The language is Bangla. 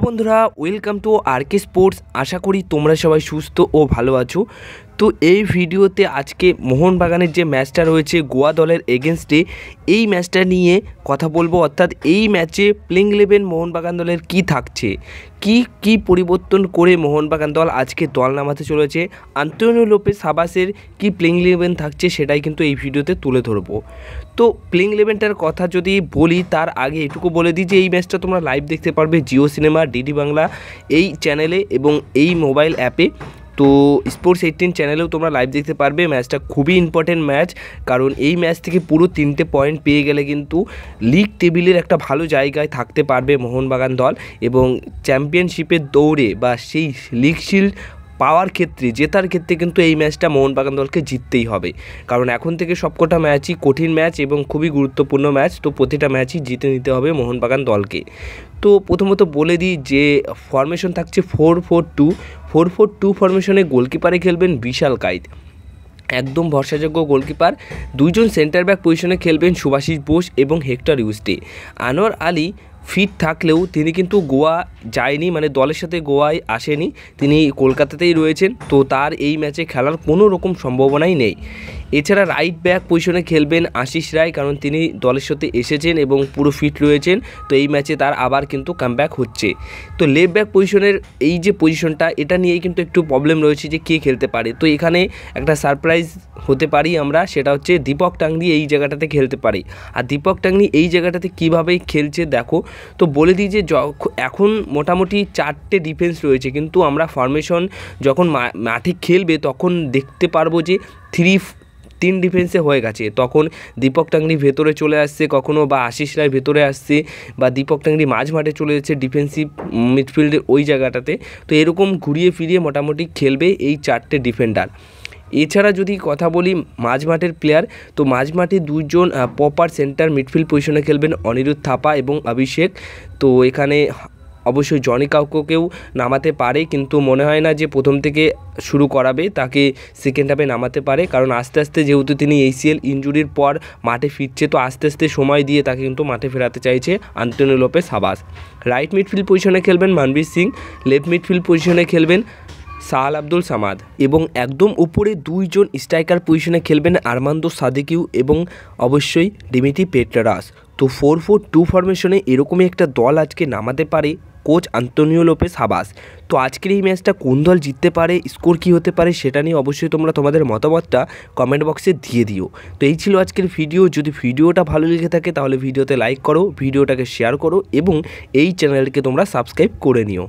বন্ধুরা ওয়েলকাম টু আরকে স্পোর্টস। আশা করি তোমরা সবাই সুস্থ ও ভালো আছো। তো এই ভিডিওতে আজকে মোহনবাগানের যে ম্যাচটা রয়েছে গোয়া দলের এগেনস্টে, এই ম্যাচটা নিয়ে কথা বলবো। অর্থাৎ এই ম্যাচে প্লেইং 11 মোহনবাগান দলের কি থাকছে, কি পরিবর্তন করে মোহনবাগান দল আজকে দল নামাতে চলেছে, আন্তোনিও লোপেস সাবাসের কি প্লেইং 11 থাকছে সেটাই কিন্তু এই ভিডিওতে তুলে ধরবো। তো প্লেইং 11টার কথা যদি বলি তার আগে এটুকু বলে দিই যে এই ম্যাচটা তোমরা লাইভ দেখতে পারবে জিও সিনেমা, ডিডি বাংলা এই চ্যানেলে এবং এই মোবাইল অ্যাপে। তো স্পোর্টস 18 চ্যানেলেও তোমরা লাইভ দেখতে পারবে। ম্যাচটা খুবই ইম্পর্টেন্ট ম্যাচ, কারণ এই ম্যাচ থেকে পুরো 3টে পয়েন্ট পেয়ে গেলে কিন্তু লিগ টেবিলের একটা ভালো জায়গায় থাকতে পারবে মোহনবাগান দল, এবং চ্যাম্পিয়নশিপের দৌড়ে বা সেই লিগ শিল্ড পাওয়ার ক্ষেত্রে, জেতার ক্ষেত্রে কিন্তু এই ম্যাচটা মোহনবাগান দলকে জিততেই হবে। কারণ এখন থেকে সবকটা ম্যাচই কঠিন ম্যাচ এবং খুবই গুরুত্বপূর্ণ ম্যাচ, তো প্রতিটা ম্যাচই জিতে নিতে হবে মোহনবাগান দলকে। তো প্রথমত বলে দিই যে ফরমেশন থাকছে 4-4-2 ফরমেশনে গোলকিপারে খেলবেন বিশাল কাইত, একদম ভরসাযোগ্য গোলকিপার। দুইজন সেন্টার ব্যাক পজিশনে খেলবেন সুভাশিস বোস এবং হেক্টর ইউস্টে। আনোয়ার আলী ফিট থাকলেও তিনি কিন্তু গোয়া যায়নি, মানে দলের সাথে গোয়ায় আসেনি, তিনি কলকাতাতেই রয়েছেন, তো তার এই ম্যাচে খেলার কোনো রকম সম্ভাবনাই নেই। এছাড়া রাইট ব্যাক পজিশনে খেলবেন আশিস রায়, কারণ তিনি দলের সাথে এসেছেন এবং পুরো ফিট রয়েছেন, তো এই ম্যাচে তার আবার কিন্তু কামব্যাক হচ্ছে। তো লেফট ব্যাক পজিশনের এই যে পজিশনটা, এটা নিয়েই কিন্তু একটু প্রবলেম রয়েছে যে কে খেলতে পারে। তো এখানে একটা সারপ্রাইজ হতে পারি আমরা, সেটা হচ্ছে দীপক টাংরি এই জায়গাটাতে খেলতে পারে। আর দীপক টাংরি এই জায়গাটাতে কীভাবে খেলছে দেখো, তো বলে দিই যে এখন মোটামুটি 4টে ডিফেন্স রয়েছে, কিন্তু আমরা ফরমেশন যখন মাঠে খেলবে তখন দেখতে পারবো যে 3 ডিফেন্সে হয়ে গেছে। তখন দীপক টাংরি ভেতরে চলে আসছে কখনো, বা আশিস রায় ভেতরে আসছে, বা দীপক টাংরি মাঝ মাঠে চলে যাচ্ছে ডিফেন্সিভ মিডফিল্ডের ওই জায়গাটাতে। তো এরকম ঘুরিয়ে ফিরিয়ে মোটামুটি খেলবে এই 4টে ডিফেন্ডার। এছাড়া যদি কথা বলি মাঝমাঠের প্লেয়ার, তো মাঝমাঠে দুইজন প্রপার সেন্টার মিডফিল্ড পজিশনে খেলবেন অনিরুদ্ধ থাপা এবং অভিষেক। তো এখানে অবশ্যই জনি কাউকেও নামাতে পারে, কিন্তু মনে হয় না যে প্রথম থেকে শুরু করাবে, তাকে সেকেন্ড হাফে নামাতে পারে, কারণ আস্তে আস্তে যেহেতু তিনি ACL ইনজুরির পর মাঠে ফিরছে, তো আস্তে আস্তে সময় দিয়ে তাকে কিন্তু মাঠে ফেরাতে চাইছে আন্তোনিও লোপেস সাবাস। রাইট মিডফিল্ড পজিশনে খেলবেন মনবীর সিং, লেফট মিডফিল্ড পজিশনে খেলবেন সাহাল আব্দুল সামাদ, এবং একদম উপরে দুইজন স্ট্রাইকার পজিশনে খেলবেন আর্মান্দো সাদিকিউ এবং অবশ্যই ডিমিট্রি পেট্রাস। তো 4-4-2 ফরমেশনে এরকমই একটা দল আজকে নামাতে পারে কোচ আন্তোনিও লোপেস সাবাস। তো আজকের এই ম্যাচটা কোন দল জিততে পারে, স্কোর কী হতে পারে, সেটা নিয়ে অবশ্যই তোমরা তোমাদের মতামতটা কমেন্ট বক্সে দিয়ে দিও। তো এই ছিল আজকের ভিডিও। যদি ভিডিওটা ভালো লেগে থাকে তাহলে ভিডিওতে লাইক করো, ভিডিওটাকে শেয়ার করো এবং এই চ্যানেলকে তোমরা সাবস্ক্রাইব করে নিও।